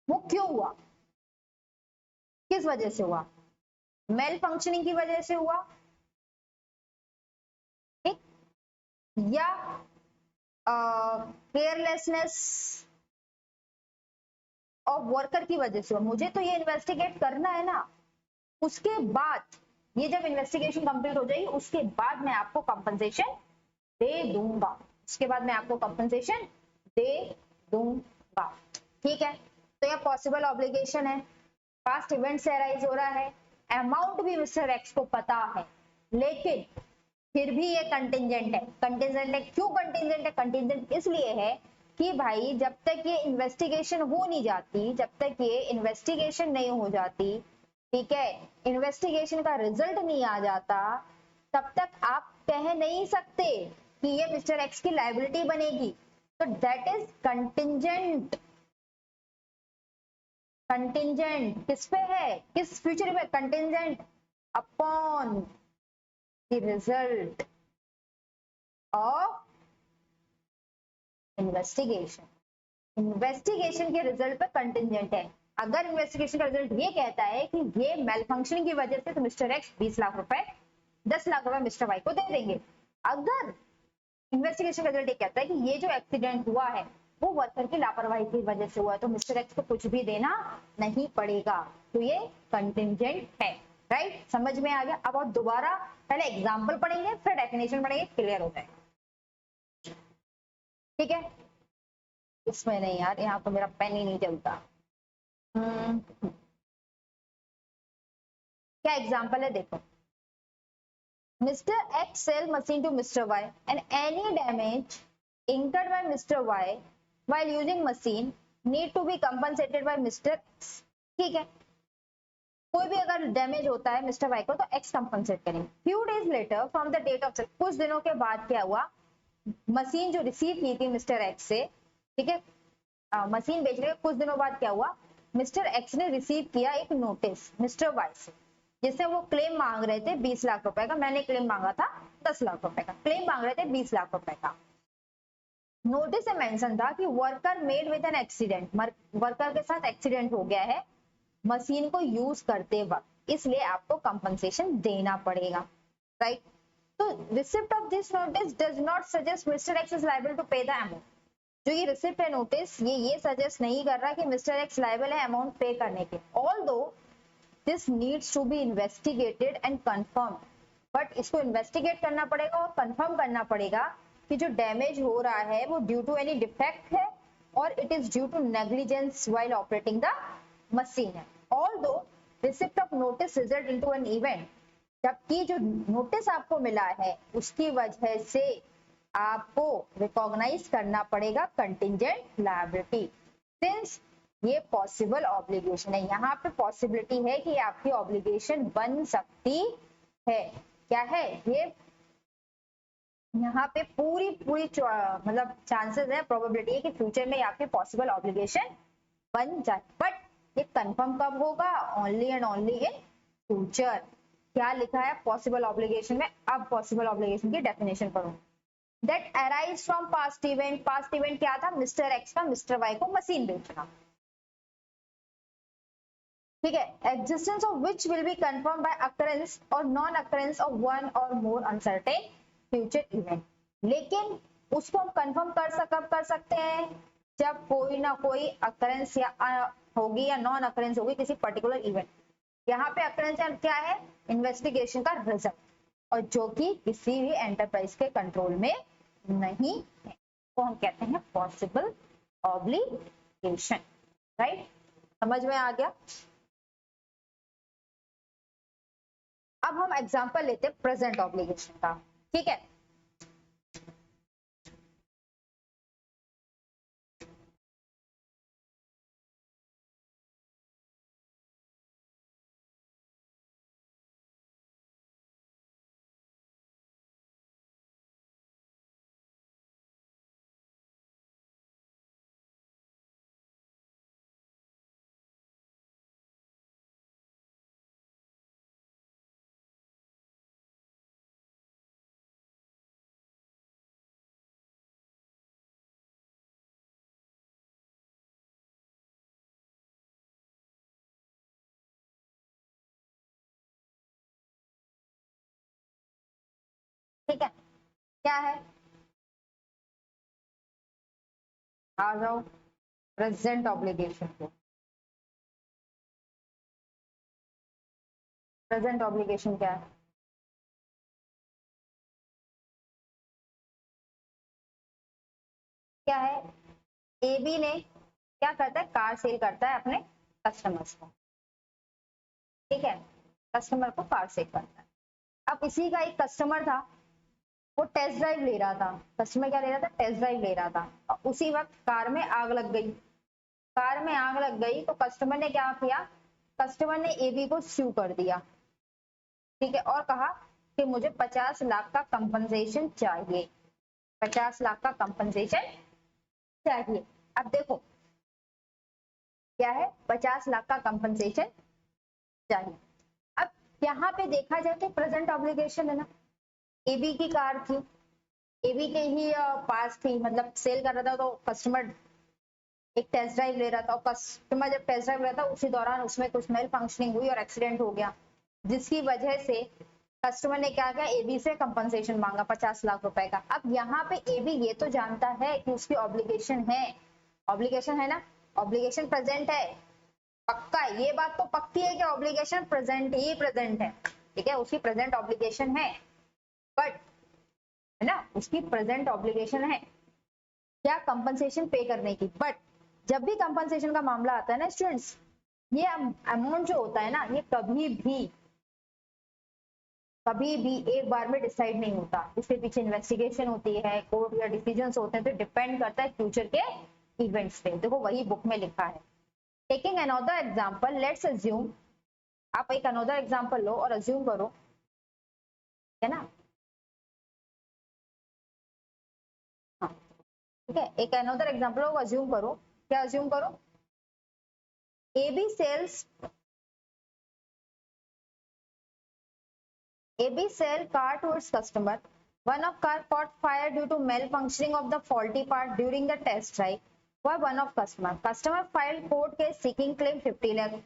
वो क्यों हुआ, किस वजह से हुआ? मेल फंक्शनिंग की वजह से हुआ, ठीक, या केयरलेसनेस और वर्कर की वजह से हुआ? मुझे तो ये इन्वेस्टिगेट करना है ना। उसके बाद ये जब इन्वेस्टिगेशन कंप्लीट हो जाएगी उसके बाद मैं आपको कंपनसेशन दे दूंगा, उसके बाद मैं आपको कंपनसेशन दे दूंगा। ठीक है, तो यह पॉसिबल ऑब्लिगेशन है, पास्ट इवेंट से अराइज हो रहा है, अमाउंट भी मिस्टर एक्स को पता है, लेकिन फिर भी ये कंटिजेंट है। कंटिजेंट है, क्यों कंटिजेंट है? कंटिजेंट इसलिए है कि भाई जब तक ये इन्वेस्टिगेशन हो नहीं जाती, जब तक ये इन्वेस्टिगेशन नहीं हो जाती, ठीक है, इन्वेस्टिगेशन का रिजल्ट नहीं आ जाता, तब तक आप कह नहीं सकते कि ये मिस्टर एक्स की लायबिलिटी बनेगी। तो दैट इज कंटिजेंट। कंटिजेंट किस पे है? किस फ्यूचर में? Contingent upon the result of investigation. Investigation के रिजल्ट पे कंटिजेंट है। अगर इन्वेस्टिगेशन का रिजल्ट ये कहता है कि ये मेल फंक्शनिंग की वजह से, तो मिस्टर एक्स 20 लाख रुपए, 10 लाख रुपए मिस्टर वाई को दे देंगे। अगर इन्वेस्टिगेशन का रिजल्ट ये कहता है कि ये जो एक्सीडेंट हुआ है वो वर्कर की लापरवाही की वजह से हुआ है, तो मिस्टर एक्स को कुछ भी देना नहीं पड़ेगा। तो ये कंटिजेंट है। राइट, समझ में आ गया? अब और दोबारा पहले एग्जाम्पल पढ़ेंगे, फिर डेफिनेशन पढ़ेंगे, क्लियर हो जाएगा। ठीक है, इसमें नहीं यार, यहाँ तो मेरा पेन ही नहीं चलता। क्या एग्जाम्पल है देखो, Mr. X sell machine to Mr. Y and any damage incurred by Mr. Y while using machine need to be compensated by Mr. X। ठीक है, कोई भी अगर डैमेज होता है मिस्टर वाई को तो एक्स कंपनसेट करेंगे। Few days later from the date of sale, कुछ दिनों के बाद क्या हुआ, मशीन जो रिसीव की थी मिस्टर एक्स से, ठीक है, मशीन बेचने के कुछ दिनों बाद क्या हुआ, मिस्टर एक्स ने रिसीव किया एक नोटिस मिस्टर वाई से, जिससे वो क्लेम मांग रहे थे 20 लाख रुपए का। मैंने क्लेम मांगा था 10 लाख रुपए का, क्लेम मांग रहे थे 20 लाख रुपए का। नोटिस में मेंशन था कि worker made with an accident, worker के साथ एक्सीडेंट हो गया है मशीन को यूज करते वक्त, इसलिए आपको कंपनसेशन देना पड़ेगा। राइट, तो receipt of this notice does not suggest mister X is liable to pay the amount. जो ये रिसिप्ट है नोटिस, ये सजेस्ट नहीं कर रहा कि मिस्टर एक्स लायबल है अमाउंट पे करने के। Although this needs to be investigated and confirm, but इसको इन्वेस्टिगेट करना पड़ेगा और कंफर्म करना पड़ेगा कि जो डैमेज हो रहा है वो ड्यू टू एनी डिफेक्ट है और it is due to negligence while operating the machine है। Although receipt of notice result into an event, जबकि जो नोटिस आपको मिला है उसकी वजह से आपको रिकॉग्नाइज करना पड़ेगा कंटिजेंट लायबिलिटी। सिंस ये पॉसिबल ऑब्लिगेशन है, यहाँ पे पॉसिबिलिटी है कि आपकी ऑब्लिगेशन बन सकती है। क्या है ये, यहाँ पे पूरी पूरी मतलब चांसेस है, प्रोबेबिलिटी है कि फ्यूचर में आपके पॉसिबल ऑब्लिगेशन बन जाए, बट ये कंफर्म कब होगा, only and only in future. क्या लिखा है पॉसिबल ऑब्लिगेशन में, अब पॉसिबल ऑब्लिगेशन की डेफिनेशन पढ़ो। That arise from past event, past event क्या था, मिस्टर एक्स का मिस्टर वाई को मशीन बेचना, ठीक है, existence of which will be confirm by occurrence और नॉन अकरेंस ऑफ वन और मोर अनसर्टेन फ्यूचर इवेंट। लेकिन उसको हम कंफर्म कब कर सकते हैं, जब कोई ना कोई अकरेंस या होगी या नॉन अकरेंस होगी किसी पर्टिकुलर इवेंट। यहाँ पे अकरेंस क्या है, इन्वेस्टिगेशन का रिजल्ट, और जो कि किसी भी एंटरप्राइज के कंट्रोल में नहीं है, तो हम कहते हैं पॉसिबल ऑब्लिगेशन। राइट, समझ में आ गया। अब हम एग्जांपल लेते हैं प्रेजेंट ऑब्लिगेशन का, ठीक है। ठीक है, क्या है, आ जाओ प्रेजेंट ऑब्लिगेशन को। प्रेजेंट ऑब्लिगेशन क्या है, क्या है, ए बी ने क्या करता है, कार सेल करता है अपने कस्टमर्स को, ठीक है, कस्टमर को कार सेल करता है। अब इसी का एक कस्टमर था, वो टेस्ट ड्राइव ले रहा था, कस्टमर क्या ले रहा था, टेस्ट ड्राइव ले रहा था, और उसी वक्त कार में आग लग गई। कार में आग लग गई तो कस्टमर ने क्या किया, कस्टमर ने एबी को स्यू कर दिया, ठीक है, और कहा कि मुझे 50 लाख का कंपनसेशन चाहिए, 50 लाख का कंपनसेशन चाहिए। अब देखो क्या है, 50 लाख का कंपनसेशन चाहिए। अब यहाँ पे देखा जाए तो प्रेजेंट ऑब्लिगेशन है ना, एबी की कार थी, एबी के ही पास थी, मतलब सेल कर रहा था, तो कस्टमर एक टेस्ट ड्राइव ले रहा था, और कस्टमर जब टेस्ट ड्राइव ले रहा था उसी दौरान उसमें कुछ मेल फंक्शनिंग हुई और एक्सीडेंट हो गया, जिसकी वजह से कस्टमर ने क्या किया, एबी से कंपनसेशन मांगा 50 लाख रुपए का। अब यहाँ पे एबी ये तो जानता है कि उसकी ऑब्लिगेशन है ना, ऑब्लिगेशन प्रेजेंट है, पक्का है, ये बात तो पक्की है कि ऑब्लिगेशन प्रेजेंट ही प्रेजेंट है, ठीक है, उसकी प्रेजेंट ऑब्लिगेशन है, बट है ना, उसकी प्रेजेंट ऑब्लिगेशन है क्या, कंपनसेशन पे करने की। बट जब भी कंपनसेशन का मामला आता है ना स्टूडेंट्स, ये अमाउंट जो होता है ना, ये कभी भी एक बार में डिसाइड नहीं होता, इसके पीछे इन्वेस्टिगेशन होती है, कोर्ट या डिसीजंस होते हैं, तो डिपेंड करता है फ्यूचर के इवेंट्स पे। देखो वही बुक में लिखा है। Taking another example, let's assume, आप एक अनदर एग्जांपल लो और अज्यूम करो, है ना, हाँ, ठीक है, एक अनदर एग्जांपल लो, अज्यूम करो, क्या अज्यूम करो, AB sells AB sell car to its customer. One of car caught fire due to malfunctioning of the faulty part during the test drive. Why one of customer? Customer filed court case seeking claim 50 lakh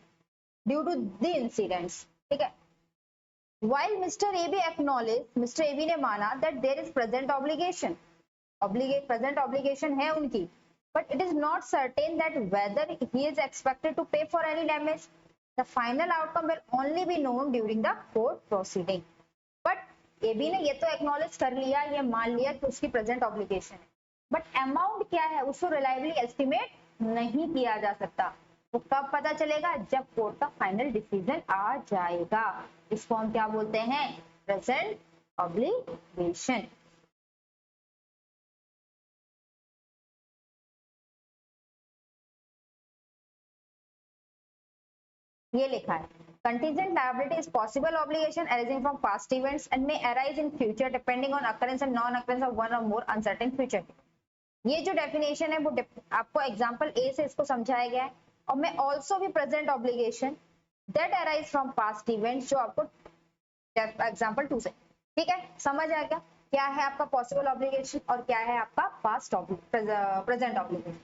due to the incidents. ठीक है. While Mr. AB acknowledged, Mr. AB ने माना that there is present obligation. Present obligation है उनकी. But it is not certain that whether he is expected to pay for any damage. The final outcome will only be known during the court proceeding. But AB ने ये तो acknowledge कर लिया, ये मान लिया कि उसकी प्रेजेंट ऑब्लिगेशन है, बट अमाउंट क्या है उसको रिलायबली एस्टिमेट नहीं किया जा सकता। वो कब पता चलेगा, जब कोर्ट का फाइनल डिसीजन आ जाएगा। इसको हम क्या बोलते हैं, प्रेजेंट ऑब्लिगेशन। ये लिखा है contingent liability is possible obligation arising from past events and may arise in future depending on occurrence and non occurrence of one or more uncertain future। ये जो डेफिनेशन है वो आपको एग्जांपल ए से इसको समझाया गया है और मैं ऑल्सो भी present obligation that arise from past events जो आपको एग्जांपल 2 से, ठीक है, समझ आ गया क्या है आपका पॉसिबल ऑब्लिगेशन और क्या है आपका past present obligation.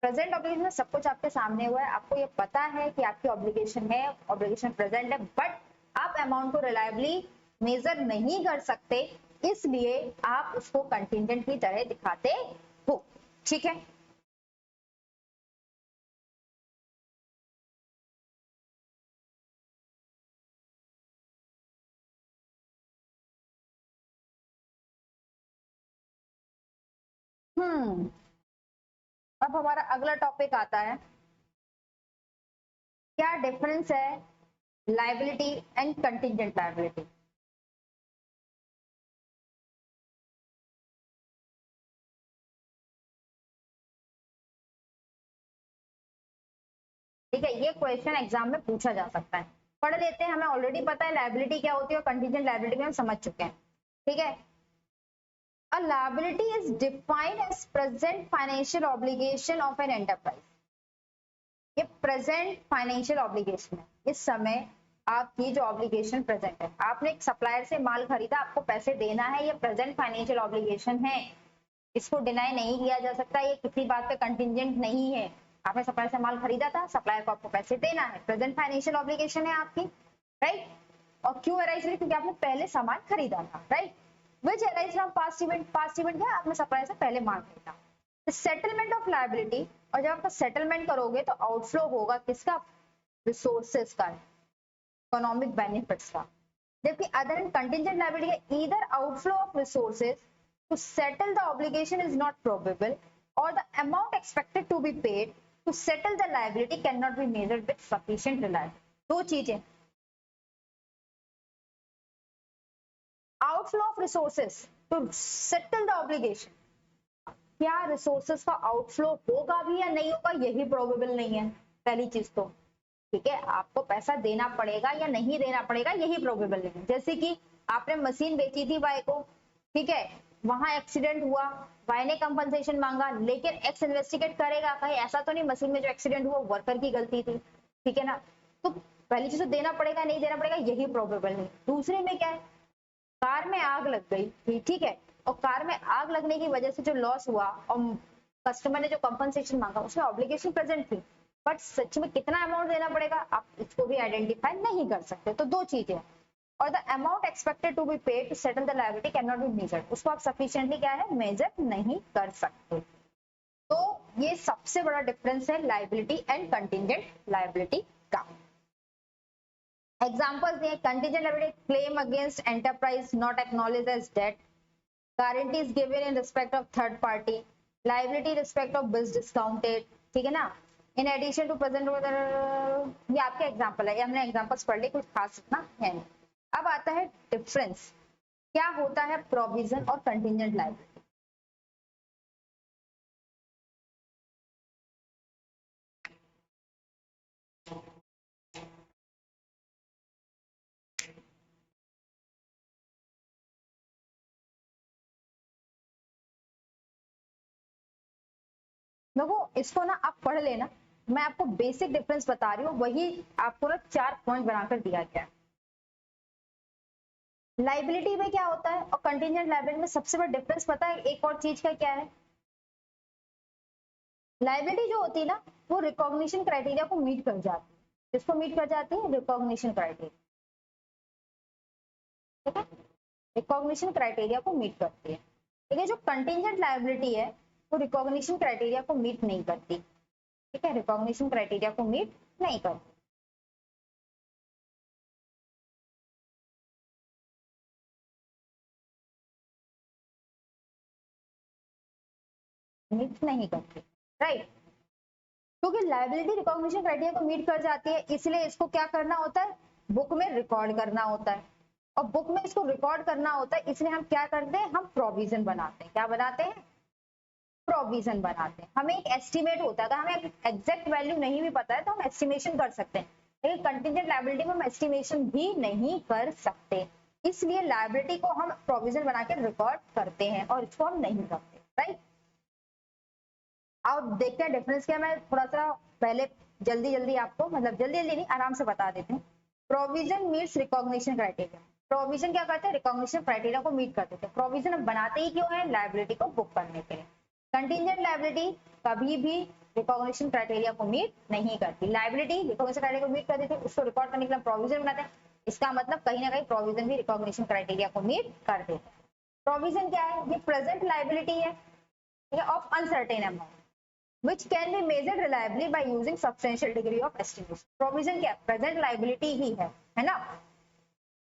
Present obligation में सब कुछ आपके सामने हुआ है, आपको ये पता है कि आपकी ऑब्लिगेशन है, ऑब्लिगेशन प्रेजेंट है, बट आप अमाउंट को रिलायबली मेजर नहीं कर सकते, इसलिए आप उसको कंटिंजेंट की तरह दिखाते हो, ठीक है। अब हमारा अगला टॉपिक आता है, क्या डिफरेंस है लायबिलिटी एंड कंटिंजेंट लायबिलिटी। ठीक है, ये क्वेश्चन एग्जाम में पूछा जा सकता है, पढ़ लेते हैं, हमें ऑलरेडी पता है लायबिलिटी क्या होती है और कंटिंजेंट लायबिलिटी में हम समझ चुके हैं, ठीक है। A liability is defined as present financial obligation of an enterprise। ये प्रेजेंट फाइनेंशियल ऑब्लिगेशन है, इस समय आपकी जो ऑब्लिगेशन प्रेजेंट है, आपने एक सप्लायर से माल खरीदा, आपको पैसे देना है, ये प्रेजेंट फाइनेंशियल ऑब्लिगेशन है, इसको डिनाई नहीं किया जा सकता, ये किसी बात पे कंटिंजेंट नहीं है। आपने सप्लायर से माल खरीदा था, सप्लायर को आपको पैसे देना है, प्रेजेंट फाइनेंशियल ऑब्लिगेशन है आपकी, राइट। और क्यों अराइज हुई, क्योंकि आपने पहले सामान खरीदा था, right. Which arise from past event, past event क्या, आपने सप्लायर से पहले माल खरीदा। सेटलमेंट ऑफ लायबिलिटी, और जब आप सेटलमेंट करोगे तो आउटफ्लो होगा किसका, रिसोर्सेज का, इकोनॉमिक बेनिफिट्स का। जबकि other end contingent liability either outflow of resources to settle the obligation is not probable और the amount expected to be paid to settle the liability can not be measured with sufficient reliability. दो चीजें, outflow of resources to settle the obligation, क्या resources का outflow होगा भी या नहीं होगा, यही प्रोबेबल नहीं है, पहली चीज तो, ठीक है। आपको पैसा देना पड़ेगा या नहीं देना पड़ेगा, यही प्रोबेबल नहीं है। जैसे कि आपने मशीन बेची थी वाई को, ठीक है, वहां एक्सीडेंट हुआ, वाई ने कंपनसेशन मांगा, लेकिन एक्स इन्वेस्टिगेट करेगा कहीं ऐसा तो नहीं मशीन में जो एक्सीडेंट हुआ वर्कर की गलती थी, ठीक है ना। तो पहली चीज तो देना पड़ेगा नहीं देना पड़ेगा, यही प्रोबेबल नहीं। दूसरे में क्या है, कार में आग लग गई, ठीक है, और कार में आग लगने की वजह से जो लॉस हुआ और कस्टमर ने जो कंपनसेशन मांगा उसमें ऑब्लिगेशन प्रेजेंट थी, बट सच में कितना अमाउंट देना पड़ेगा आप इसको भी आइडेंटिफाई नहीं कर सकते। तो दो चीजें, और the amount expected to be paid to settle the liability can not be measured, उसको आप सफिशिएंटली क्या है, मेजर नहीं कर सकते। तो ये सबसे बड़ा डिफरेंस है लायबिलिटी एंड कंटिंजेंट लायबिलिटी का। एग्जांपल्स दिए, contingent liability, claim against enterprise not acknowledged as date, guarantees given in respect of third party, liability respect of bills discounted, ठीक है ना। in addition to present, ये आपके example है, ये हमने एग्जांपल्स पढ़ लिए, कुछ खास इतना है नहीं। अब आता है डिफरेंस, क्या होता है प्रोविजन और कंटिंजेंट लायबिलिटी। देखो इसको ना आप पढ़ लेना, मैं आपको बेसिक डिफरेंस बता रही हूँ, वही आपको ना 4 पॉइंट बनाकर दिया गया है। लाइबिलिटी में क्या होता है और कंटिंजेंट लायबिलिटी में सबसे बड़ा डिफरेंस पता है एक और चीज का क्या है, लायबिलिटी जो होती है ना वो रिकॉग्निशन क्राइटेरिया को मीट कर जाती है, जिसको मीट कर जाती है रिकॉग्निशन क्राइटेरिया, ठीक है, रिकॉग्निशन क्राइटेरिया को मीट करती है। लेकिन जो कंटिंजेंट लायबिलिटी है वो रिकॉग्निशन क्राइटेरिया को मीट नहीं करती, ठीक है, रिकॉग्निशन क्राइटेरिया को मीट नहीं करती। मीट नहीं करती, राइट। क्योंकि लायबिलिटी रिकॉग्निशन क्राइटेरिया को मीट कर जाती है, इसलिए इसको क्या करना होता है, बुक में रिकॉर्ड करना होता है, और बुक में इसको रिकॉर्ड करना होता है, इसलिए हम क्या करते हैं, हम प्रोविजन बनाते हैं। क्या बनाते हैं, प्रोविजन बनाते हैं। हमें एक एस्टिमेट होता है, अगर हमें एग्जैक्ट वैल्यू नहीं भी पता है तो हम एस्टिमेशन कर सकते हैं लेकिन कंटिजेंट लायबिलिटी में हम एस्टिमेशन भी नहीं कर सकते, इसलिए लायबिलिटी को हम प्रोविजन बना के रिकॉर्ड करते हैं और इसको हम नहीं करते, राइट। अब देखते हैं डिफरेंस क्या। मैं थोड़ा सा पहले जल्दी जल्दी आपको, मतलब जल्दी जल्दी नहीं, आराम से बता देते हैं। Provision meets recognition criteria. Provision क्या करते हैं, रिकॉग्निशन क्राइटेरिया को मीट कर देते हैं। प्रोविजन बनाते ही क्यों है, लायबिलिटी को बुक करने के लिए। कंटिजेंट लायबिलिटी कभी भी रिकॉग्निशन क्राइटेरिया को मीट नहीं करती। लायबिलिटी रिकॉग्निशन क्राइटेरिया को मीट कर देती है, उसको रिकॉर्ड करने के लिए प्रोविजन बनाते हैं। इसका मतलब कहीं ना कहीं प्रोविजन भी रिकॉग्निशन क्राइटेरिया को मीट कर देते हैं। प्रोविजन क्या है, ये प्रेजेंट लायबिलिटी है of uncertain amount which can be measured reliably by using substantial degree of estimation। Provision क्या, प्रेजेंट लायबिलिटी ही है ना।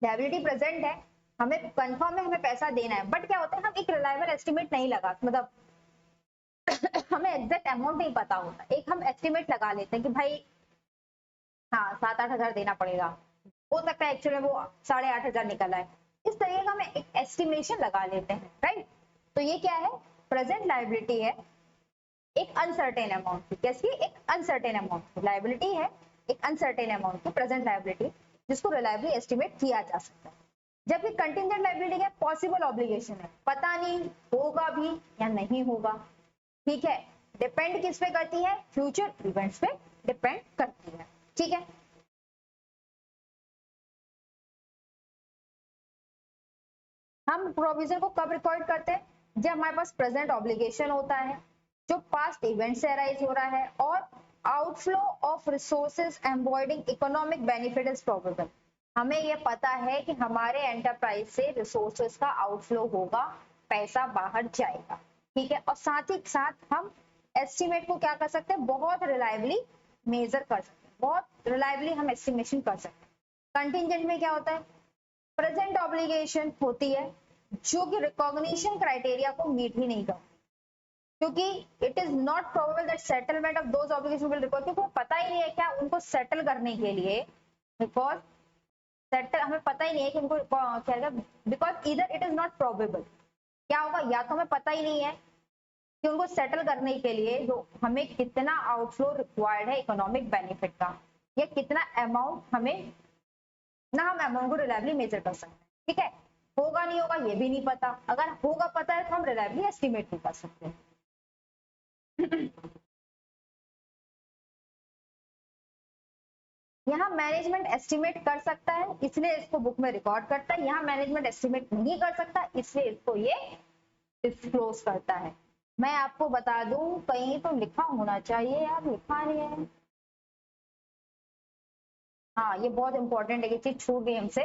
लायबिलिटी प्रेजेंट है, हमें कंफर्म है, हमें पैसा देना है, बट क्या होता है, हम एक रिलायबल एस्टिमेट नहीं लगा, मतलब हमें एग्जैक्ट अमाउंट नहीं पता होता, एक हम एस्टिमेट लगा लेते हैं कि भाई हाँ 7-8 हजार देना पड़ेगा, हो सकता है एक्चुअली वो 8,500 निकला है। इस तरीके का हम एक एस्टिमेशन लगा लेते हैं, राइट। तो ये क्या है, प्रेजेंट लायबिलिटी है एक अनसर्टेन अमाउंट की। कैसी, एक अनसर्टेन अमाउंट की लायबिलिटी है, एक अनसर्टेन अमाउंट की प्रेजेंट लायबिलिटी, जिसको रिलायबली एस्टिमेट किया जा सकता है। जबकि कंटिजेंट लायबिलिटी क्या, पॉसिबल ऑब्लिगेशन है, पता नहीं होगा भी या नहीं होगा, ठीक है। डिपेंड किस पे करती है, फ्यूचर इवेंट्स पे डिपेंड करती है, ठीक है। हम प्रोविजन को कब रिकॉर्ड करते हैं, जब हमारे पास प्रेजेंट ऑब्लिगेशन होता है, जो पास्ट इवेंट से अराइज हो रहा है, और outflow of resources embodying economic benefit is probable. हमें ये पता है कि हमारे एंटरप्राइज से रिसोर्सेज का आउटफ्लो होगा, पैसा बाहर जाएगा, ठीक है। और साथ ही साथ हम एस्टिमेट को क्या कर सकते हैं, बहुत रिलायबली मेजर कर सकते हैं, बहुत रिलायबली हम एस्टिमेशन कर सकते हैं। कंटिजेंट में क्या होता है, प्रेजेंट ऑब्लिगेशन होती है जो कि रिकॉग्निशन क्राइटेरिया को मीट ही नहीं करती, क्योंकि it is not probable that settlement of those obligation will record, क्योंकि पता ही नहीं है क्या उनको सेटल करने के लिए, बिकॉज सेटल हमें पता ही नहीं है कि उनको क्या, बिकॉज इधर इट इज नॉट प्रोबेबल, क्या होगा, या तो हमें पता ही नहीं है कि उनको सेटल करने के लिए जो हमें कितना आउटफ्लो रिक्वायर्ड है इकोनॉमिक बेनिफिट का, या कितना अमाउंट हमें, ना हम अमाउंट को रिलायबली मेजर कर सकते हैं, ठीक है। होगा नहीं होगा ये भी नहीं पता, अगर होगा पता है तो हम रिलायबली एस्टिमेट नहीं कर सकते। यहाँ मैनेजमेंट एस्टिमेट कर सकता है, इसलिए इसको बुक में रिकॉर्ड करता है। यहाँ मैनेजमेंट एस्टिमेट नहीं कर सकता, इसलिए इसको ये डिस्क्लोज करता है। मैं आपको बता दूं, कहीं तो लिखा होना चाहिए यार, लिखा नहीं है। हाँ ये बहुत इंपॉर्टेंट है, ये चीज छूट गई हमसे।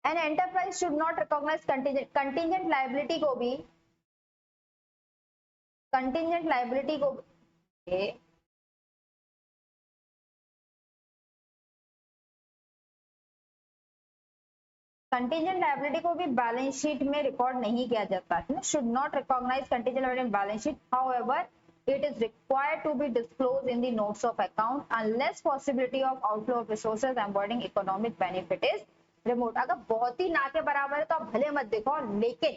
An enterprise should not recognize contingent, contingent liability को भी, कंटीजेंट लायबिलिटी को कंटीजेंट लायबिलिटी को भी बैलेंस शीट में रिकॉर्ड नहीं किया जाता है। Should not recognize contingent liability in balance sheet, however it is required to be disclosed in the notes of account unless possibility of outflow of resources embodying economic benefit is remote। अगर बहुत ही ना के बराबर है तो आप भले मत देखो, लेकिन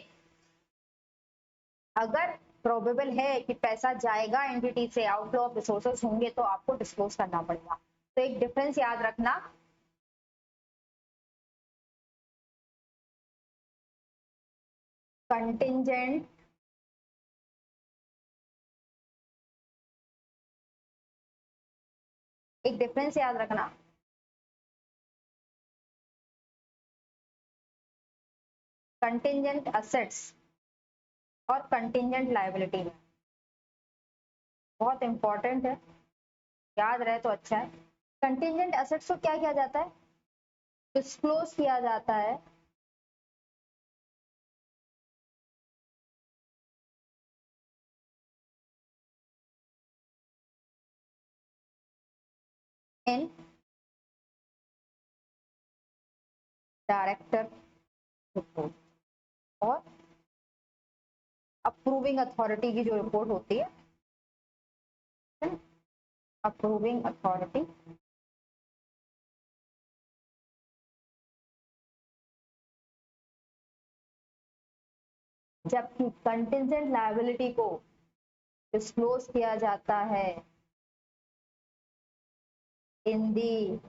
अगर प्रोबेबल है कि पैसा जाएगा एंटिटी से, आउटफ्लो ऑफ रिसोर्सेज होंगे, तो आपको डिस्क्लोज करना पड़ेगा। तो एक डिफरेंस याद रखना, कंटिजेंट एक डिफरेंस याद रखना, कंटिजेंट असेट्स और कंटिजेंट लायबिलिटी में, बहुत इंपॉर्टेंट है, याद रहे तो अच्छा है। कंटिजेंट असेट्स को क्या किया जाता है, डिस्क्लोज किया जाता है इन डायरेक्टर रिपोर्ट और अप्रूविंग अथॉरिटी की जो रिपोर्ट होती है, अप्रूविंग अथॉरिटी जबकि कंटिजेंट लायबिलिटी को डिस्क्लोज किया जाता है इन दी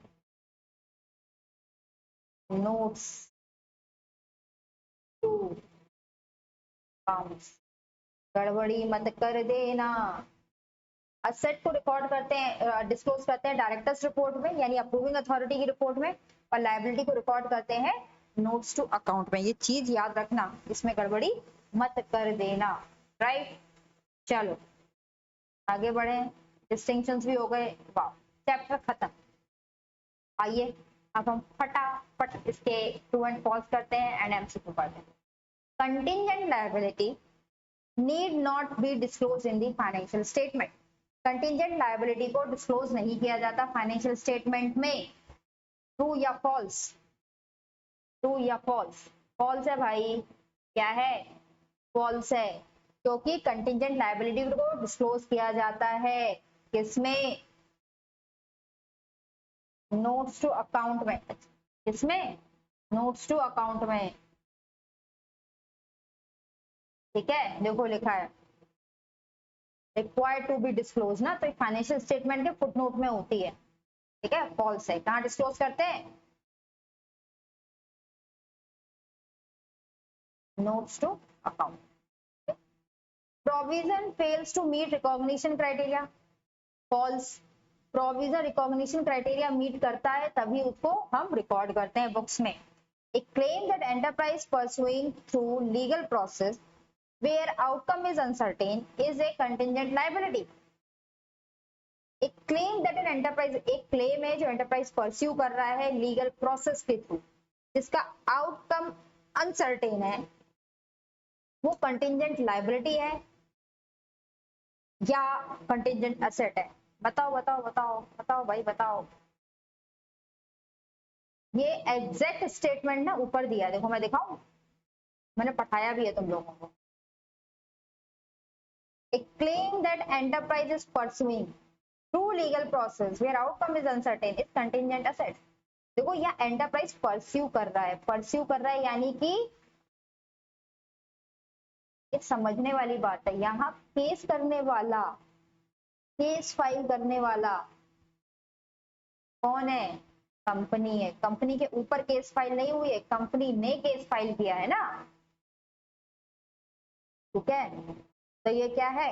नोट्स टू अकाउंट्स। गड़बड़ी मत कर देना। असेट को रिकॉर्ड करते हैं, डिस्क्लोज करते हैं डायरेक्टर्स रिपोर्ट में यानी अप्रूविंग अथॉरिटी की रिपोर्ट में, और लायबिलिटी को रिकॉर्ड करते हैं नोट्स टू अकाउंट में। ये चीज याद रखना, इसमें गड़बड़ी मत कर देना। राइट, चलो आगे बढ़े। डिस्टिंक्शंस भी हो गए, वाह चैप्टर खत्म। आइए अब हम फटाफट इसके ट्रू एंड फॉल्स करते हैं एंड एमसीक्यू करते हैं। Contingent liability need not be disclose in the financial statement. Contingent liability को डिस्क्लोज नहीं किया जाता फाइनेंशियल स्टेटमेंट में। ट्रू या फॉल्स? ट्रू या फॉल्स? फॉल्स है भाई। क्या है? फॉल्स है, क्योंकि कंटिंजेंट लायबिलिटी को डिस्क्लोज किया जाता है किसमें? नोट्स टू अकाउंट में। किसमें? नोट्स टू अकाउंट में। ठीक है, देखो लिखा है रिक्वायर्ड टू बी डिस्क्लोज ना, तो फाइनेंशियल स्टेटमेंट के फुटनोट में होती है। ठीक है, फॉल्स है। कहाँ डिस्क्लोज करते हैं? Notes to account. Provision fails to meet recognition criteria. Falls. Provision recognition criteria meet करता है तभी उसको हम रिकॉर्ड करते हैं बुक्स में। A claim that enterprise pursuing through legal process where outcome is uncertain is a contingent liability. एक claim that an enterprise, एक क्लेम है जो एंटरप्राइज परस्यू कर रहा है लीगल प्रोसेस के थ्रू, जिसका आउटकम अनसर्टेन है, वो कंटिंजेंट लायबिलिटी है या कंटिंजेंट असेट है? बताओ बताओ बताओ बताओ भाई बताओ। ये एग्जैक्ट स्टेटमेंट ना ऊपर दिया है, देखो मैं दिखाऊं, मैंने पढ़ाया भी है तुम लोगों को। A claim that enterprise is pursuing through legal process where outcome is uncertain is contingent asset. देखो यह एंटरप्राइज परस्यू कर रहा है, परस्यू कर रहा है यानी कि ये समझने वाली बात है। यहाँ केस करने वाला, केस फाइल करने वाला कौन है? कंपनी है। कंपनी के ऊपर केस फाइल नहीं हुई है, कंपनी ने केस फाइल किया है ना। ठीक है, तो ये क्या है?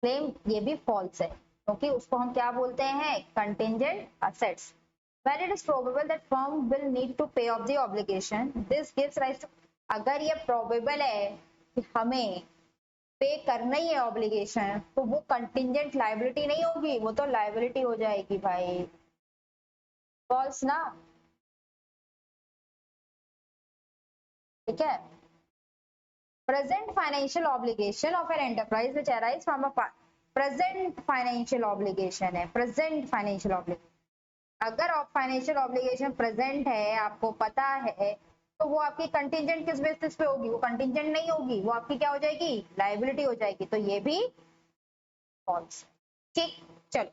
क्लेम। ये भी फॉल्स है क्योंकि उसको हम क्या बोलते हैं? Contingent assets. When it is probable that firm will need to pay off the obligation, this gives rise to, अगर ये probable है कि हमें पे करना ही है ऑब्लिगेशन, तो वो कंटिंजेंट लायबिलिटी नहीं होगी, वो तो लायबिलिटी हो जाएगी भाई। फॉल्स ना? ठीक है। Present financial obligation of an enterprise which arise from a present financial obligation है, present financial obligation। अगर फाइनेंशियल ऑब्लिगेशन प्रेजेंट है, आपको पता है, तो वो आपकी कंटिंजेंट किस बेसिस पे होगी? वो कंटिंजेंट नहीं होगी, वो आपकी क्या हो जाएगी? लायबिलिटी हो जाएगी। तो ये भी फॉल्स। ठीक, चलो।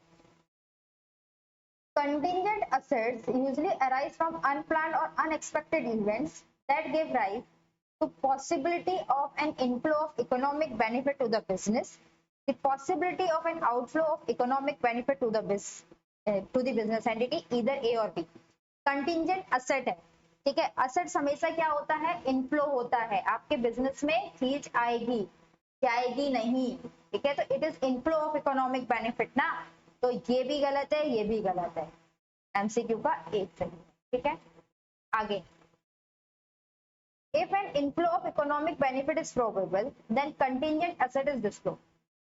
Contingent assets usually arise from unplanned और unexpected events that give rise to possibility of an inflow of economic benefit to the business, the possibility of an outflow of economic benefit to the business entity, either A or B. Contingent asset है, ठीक है। assets हमेशा क्या होता है? Inflow होता है, आपके बिजनेस में चीज आएगी, जाएगी नहीं। ठीक है, तो it is inflow of economic benefit ना, तो ये भी गलत है, ये भी गलत है। एमसीक्यू का एक सही। ठीक है, आगे। If an inflow of economic benefit is probable, then contingent asset is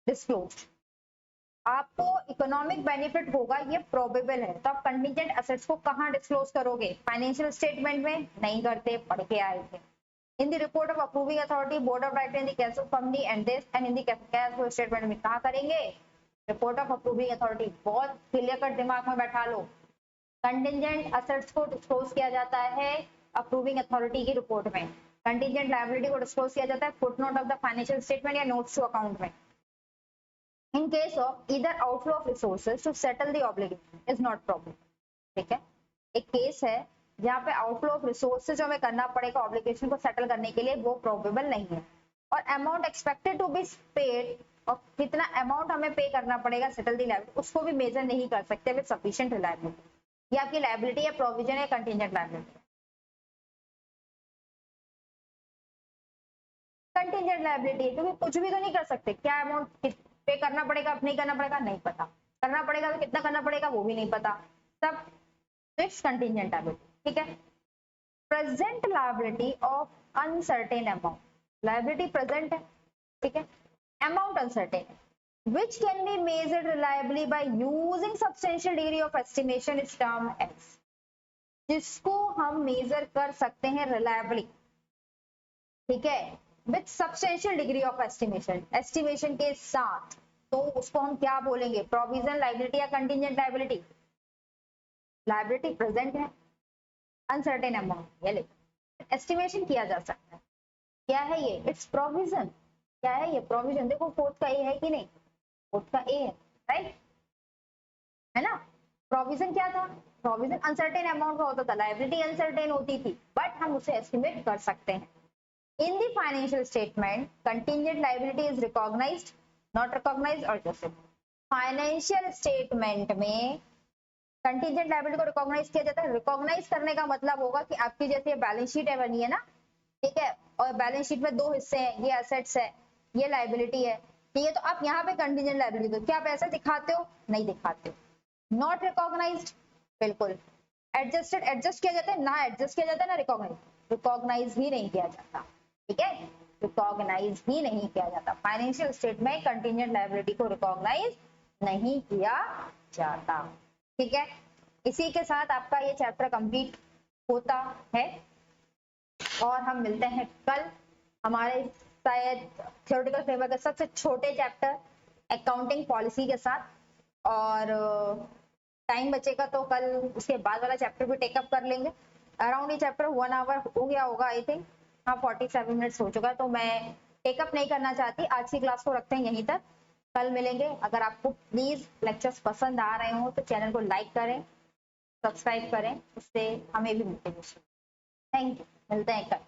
disclosed. आपको इकोनॉमिक बेनिफिट होगा, ये प्रोबेबल है, तो आप कंटिंजेंट एसेट्स को कहाँ डिस्क्लोज करोगे? फाइनेंशियल स्टेटमेंट में नहीं करते, पढ़ के आए थे। In the report of approving authority, board of director, in the cash of company and this, and in the cash flow statement में कहाँ करेंगे? Report of approving authority. बहुत क्लियर कर दिमाग में बैठा लो। कंटिंजेंट एसेट्स को डिस्क्लोज किया जाता है अप्रूविंग अथॉरिटी की रिपोर्ट में। कंटिंजेंट लायबिलिटी को डिस्क्लोज किया जाता है footnote of the financial statement या नोट्स टू अकाउंट में। In case of either outflow of resources to settle the obligation is not probable. ठीक है, एक केस है जहाँ पे आउटफ्लो ऑफ रिसोर्सेज हमें करना पड़ेगा ऑब्लिगेशन को सेटल करने के लिए, वो प्रोबेबल नहीं है। और amount expected to be paid और कितना अमाउंट हमें पे करना पड़ेगा सेटल दी लायबिलिटी, उसको भी मेजर नहीं कर सकते विद सफिशिएंट रिलायबिलिटी। ये आपकी लायबिलिटी है, प्रोविजन है, कंटीजेंट लायबिलिटी। कंटीजेंट लायबिलिटी है क्योंकि कुछ भी तो नहीं कर सकते, क्या अमाउंट पे करना पड़ेगा, नहीं करना पड़ेगा नहीं पता, करना पड़ेगा तो कितना करना पड़ेगा वो भी नहीं पता, सब फिक्स कंटीजेंट लायबिलिटी। ठीक है, present liability of uncertain amount, liability present है, ठीक है, अमाउंट अनसर्टेन है, which can be measured reliably by using substantial degree of estimation is termed as, जिसको हम मेजर कर सकते हैं रिलायबली, ठीक है, with substantial degree of estimation, estimation के साथ, तो उसको हम क्या बोलेंगे, प्रोविजन लायबिलिटी या कंटीजेंट लायबिलिटी। लायबिलिटी प्रेजेंट है, अनसर्टेन अमाउंट, ये लिखो, एस्टिमेशन किया जा सकता है, क्या है ये, इट्स प्रोविजन, क्या है ये, प्रोविजन। देखो फोर्थ का ए है कि नहीं, फोर्थ का ए है, राइट, है ना। प्रोविजन क्या था, प्रोविजन अनसर्टेन अमाउंट का होता था, लायबिलिटी अनसर्टेन होती थी, बट हम उसे एस्टिमेट कर सकते हैं। In the financial statement, contingent liability is recognized, not recognized or justified. Financial statement में contingent liability को recognize किया जाता है। recognize करने का मतलब होगा कि आपकी जैसे बैलेंस शीट है बनी है ना, ठीक है, और बैलेंस शीट में दो हिस्से हैं, ये एसेट्स है, ये लायबिलिटी है, ठीक है, तो आप यहाँ पे कंटीजेंट लायबिलिटी दो, क्या आप ऐसे दिखाते हो, नहीं दिखाते हो। नॉट रिकॉग्नाइज्ड, बिल्कुल। एडजस्टेड, एडजस्ट किया जाता है ना, एडजस्ट किया जाता है ना, रिकॉग्नाइज भी नहीं किया जाता, ठीक है, रिकॉग्नाइज ही नहीं किया जाता। फाइनेंशियल स्टेट में कंटीजेंट लायबिलिटी को रिकॉग्नाइज नहीं किया जाता, ठीक है। इसी के साथ आपका ये चैप्टर कंप्लीट होता है और हम मिलते हैं कल हमारे शायद थ्योरेटिकल फ्रेमवर्क के सबसे छोटे चैप्टर अकाउंटिंग पॉलिसी के साथ, और टाइम बचेगा तो कल उसके बाद वाला चैप्टर भी टेकअप कर लेंगे। अराउंड ये चैप्टर 1 आवर हो गया होगा आई थिंक, हाँ 47 मिनट्स हो चुका है, तो मैं टेकअप नहीं करना चाहती, आज की क्लास को रखते हैं यहीं तक, कल मिलेंगे। अगर आपको प्लीज लेक्चर्स पसंद आ रहे हो तो चैनल को लाइक करें, सब्सक्राइब करें, उससे हमें भी मोटिवेशन। थैंक यू, मिलते हैं कल।